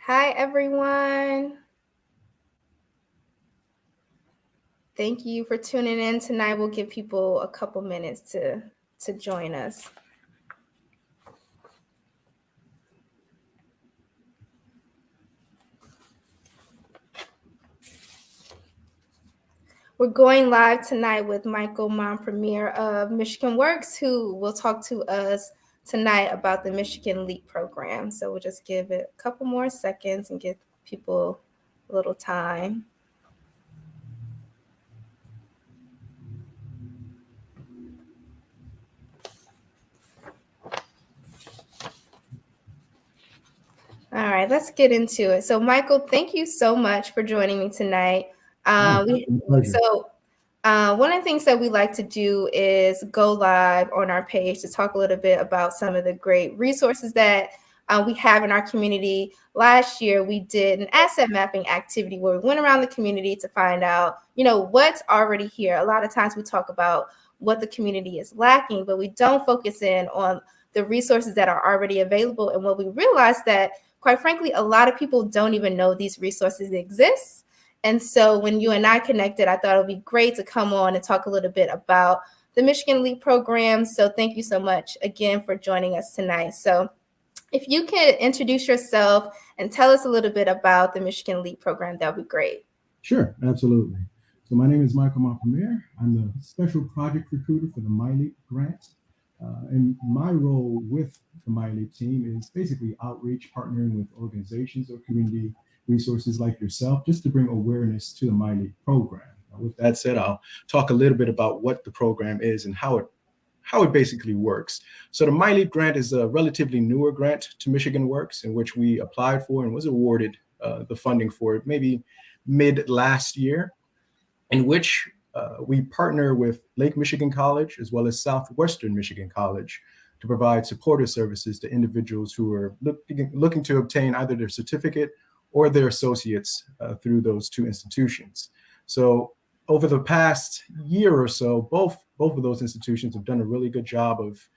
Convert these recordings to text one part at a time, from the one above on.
Hi, everyone. Thank you for tuning in tonight. We'll give people a couple minutes to join us. We're going live tonight with Michael Mompremier of Michigan Works, who will talk to us tonight about the Michigan LEAP program. So we'll just give it a couple more seconds and give people a little time. All right, let's get into it. So, Michael, thank you so much for joining me tonight. So, one of the things that we like to do is go live on our page to talk a little bit about some of the great resources that we have in our community. Last year, we did an asset mapping activity where we went around the community to find out, what's already here. A lot of times we talk about what the community is lacking, but we don't focus in on the resources that are already available. And what we realized that, quite frankly, a lot of people don't even know these resources exist. And so when you and I connected, I thought it would be great to come on and talk a little bit about the Michigan LEAP program. So thank you so much again for joining us tonight. So if you could introduce yourself and tell us a little bit about the Michigan LEAP program, that would be great. Sure, absolutely. So my name is Michael Mompremier. I'm the special project recruiter for the MiLEAP grant. And my role with the MiLEAP team is basically outreach, partnering with organizations or community resources like yourself, just to bring awareness to the MiLEAP program. Now, with that said, I'll talk a little bit about what the program is and how it basically works. So the MiLEAP grant is a relatively newer grant to Michigan Works, in which we applied for and was awarded the funding for it maybe mid last year, in which we partner with Lake Michigan College as well as Southwestern Michigan College to provide supportive services to individuals who are looking to obtain either their certificate or their associates through those two institutions. So over the past year or so, both of those institutions have done a really good job of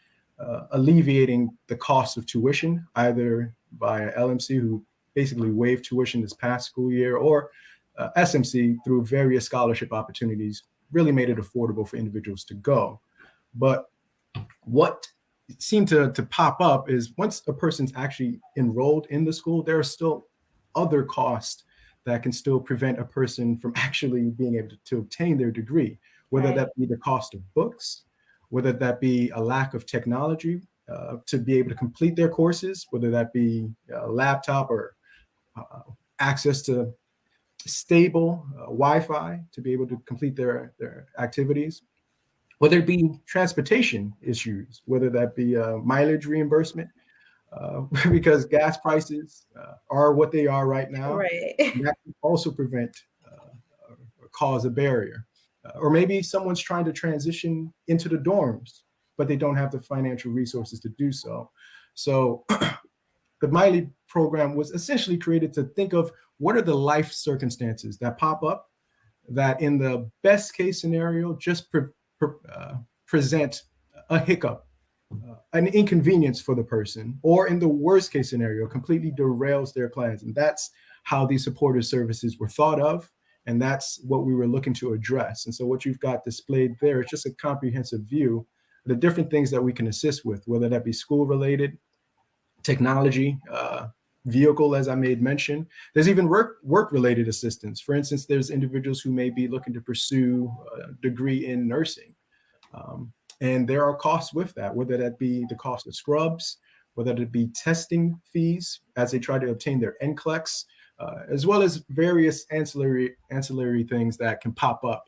alleviating the cost of tuition, either via LMC, who basically waived tuition this past school year, or SMC through various scholarship opportunities, really made it affordable for individuals to go. But what seemed to pop up is once a person's actually enrolled in the school, there are still other costs that can still prevent a person from actually being able to obtain their degree, whether that be the cost of books, whether that be a lack of technology to be able to complete their courses, whether that be a laptop or access to stable Wi-Fi to be able to complete their activities, whether it be transportation issues, whether that be mileage reimbursement, because gas prices are what they are right now. Right. That can also prevent or cause a barrier. Or maybe someone's trying to transition into the dorms, but they don't have the financial resources to do so. So the MiLEAP program was essentially created to think of what are the life circumstances that pop up that in the best case scenario just present a hiccup, an inconvenience for the person, or in the worst case scenario, completely derails their plans. And that's how these supportive services were thought of. And that's what we were looking to address. And so what you've got displayed there is just a comprehensive view of the different things that we can assist with, whether that be school related, technology, vehicle, as I made mention. There's even work related assistance. For instance, there's individuals who may be looking to pursue a degree in nursing. And there are costs with that, whether that be the cost of scrubs, whether it be testing fees as they try to obtain their NCLEX, as well as various ancillary things that can pop up.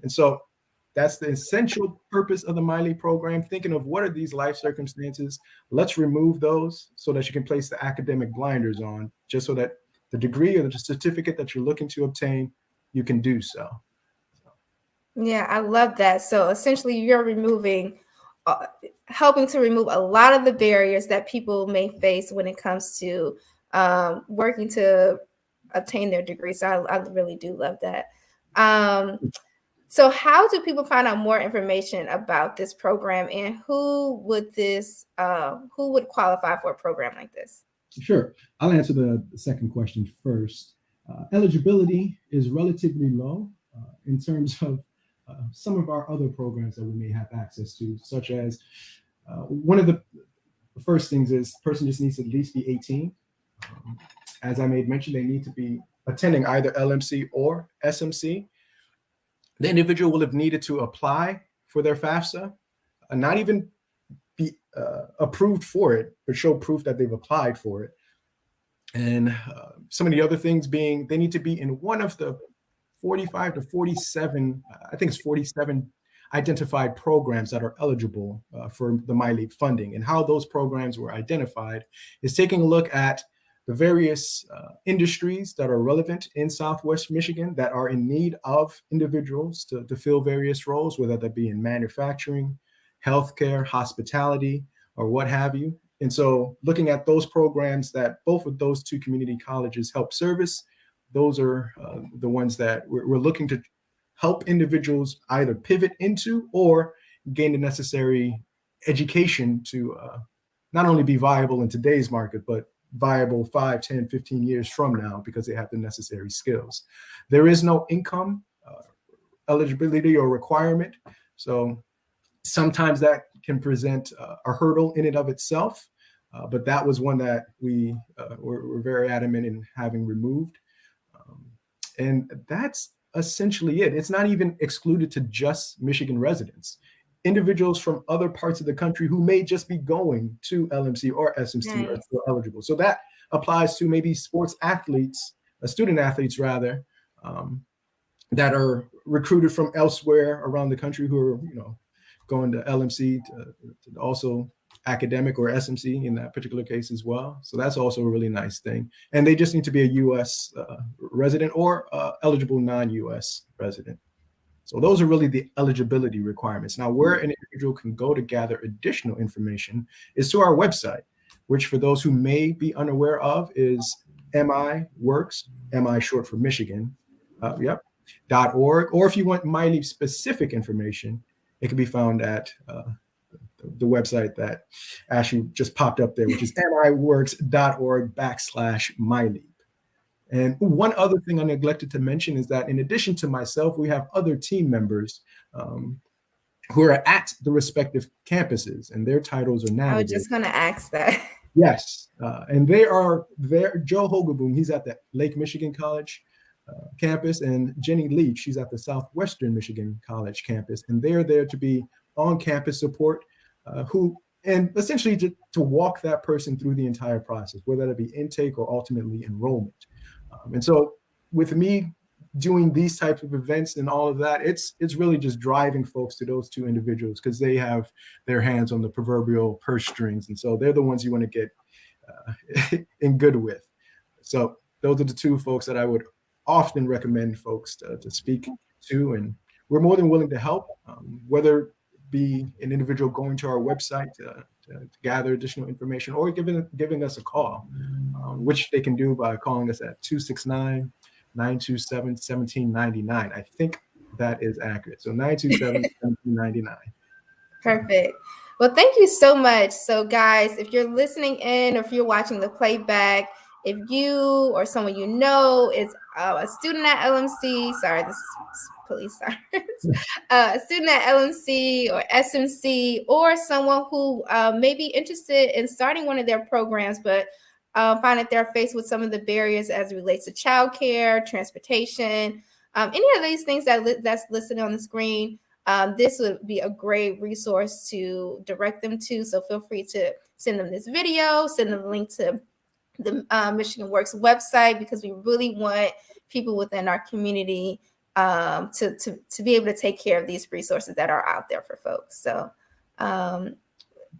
And so that's the essential purpose of the MiLEAP program, thinking of what are these life circumstances. Let's remove those so that you can place the academic blinders on, just so that the degree or the certificate that you're looking to obtain, you can do so. Yeah, I love that. So essentially, you're helping to remove a lot of the barriers that people may face when it comes to working to obtain their degree. So I really do love that. So how do people find out more information about this program, and who would qualify for a program like this? Sure. I'll answer the second question first. Eligibility is relatively low in terms of some of our other programs that we may have access to, such as one of the first things is person just needs to at least be 18. As I made mention, they need to be attending either LMC or SMC. The individual will have needed to apply for their FAFSA, not even be approved for it, but show proof that they've applied for it. And some of the other things being they need to be in one of the 45 to 47, I think it's 47 identified programs that are eligible for the MiLEAP funding. And how those programs were identified is taking a look at the various industries that are relevant in Southwest Michigan that are in need of individuals to fill various roles, whether that be in manufacturing, healthcare, hospitality, or what have you. And so looking at those programs that both of those two community colleges help service, those are the ones that we're looking to help individuals either pivot into or gain the necessary education to not only be viable in today's market, but viable 5, 10, 15 years from now because they have the necessary skills. There is no income eligibility or requirement. So sometimes that can present a hurdle in and of itself, but that was one that we were very adamant in having removed. And that's essentially it. It's not even excluded to just Michigan residents. Individuals from other parts of the country who may just be going to LMC or SMC are still eligible. So that applies to maybe sports athletes, student athletes rather, that are recruited from elsewhere around the country who are, going to LMC to also academic or SMC in that particular case as well. So that's also a really nice thing. And they just need to be a U.S. Resident or eligible non-U.S. resident. So those are really the eligibility requirements. Now, where an individual can go to gather additional information is to our website, which for those who may be unaware of is MiWorks, MI short for Michigan, .org. Or if you want MiLEAP specific information, it can be found at the website that actually just popped up there, which is miworks.org/MiLEAP. And one other thing I neglected to mention is that in addition to myself, we have other team members who are at the respective campuses, and their titles are navigators. I was just going to ask that. Yes, and they are there. Joe Hogaboom, he's at the Lake Michigan College campus, and Jenny Leach, she's at the Southwestern Michigan College campus, and they're there to be on-campus support, and essentially to walk that person through the entire process, whether that be intake or ultimately enrollment. And so with me doing these types of events and all of that, it's really just driving folks to those two individuals because they have their hands on the proverbial purse strings. And so they're the ones you want to get in good with. So those are the two folks that I would often recommend folks to speak to. And we're more than willing to help, whether it be an individual going to our website to gather additional information or giving us a call, which they can do by calling us at 269-927-1799. I think that is accurate. So 927-1799. Perfect. Well, thank you so much. So guys, if you're listening in or if you're watching the playback, if you or someone you know is a student at LMC, sorry, this police sirens, a student at LMC or SMC, or someone who may be interested in starting one of their programs, but find that they're faced with some of the barriers as it relates to childcare, transportation, any of these things that's listed on the screen, this would be a great resource to direct them to. So feel free to send them this video, send them a link to the Michigan Works website, because we really want people within our community to be able to take care of these resources that are out there for folks. So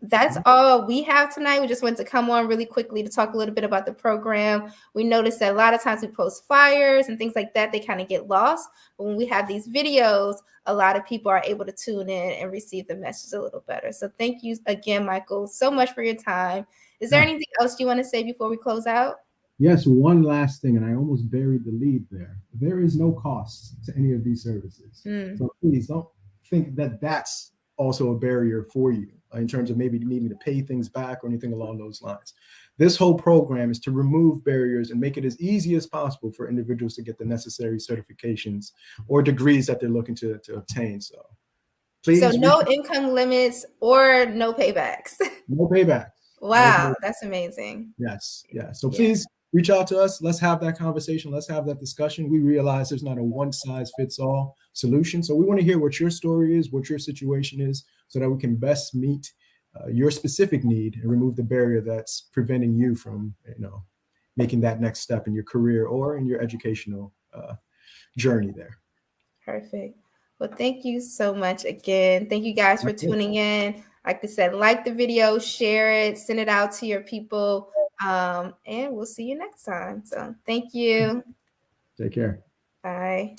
that's all we have tonight. We just wanted to come on really quickly to talk a little bit about the program. We noticed that a lot of times we post flyers and things like that, they kind of get lost. But when we have these videos, a lot of people are able to tune in and receive the message a little better. So thank you again, Michael, so much for your time. Is there anything else you want to say before we close out? Yes, one last thing, and I almost buried the lead there. There is no cost to any of these services. So please don't think that that's also a barrier for you. in terms of maybe needing to pay things back or anything along those lines. This whole program is to remove barriers and make it as easy as possible for individuals to get the necessary certifications or degrees that they're looking to obtain. So please. So no income limits or no paybacks. No paybacks. Wow, that's amazing. Yes, yeah. So please reach out to us. Let's have that conversation. Let's have that discussion. We realize there's not a one-size-fits-all solution. So we want to hear what your story is, what your situation is, so that we can best meet your specific need and remove the barrier that's preventing you from, making that next step in your career or in your educational journey there. Perfect. Well, thank you so much again. Thank you guys for tuning in. Like I said, like the video, share it, send it out to your people, and we'll see you next time. So thank you. Take care. Bye.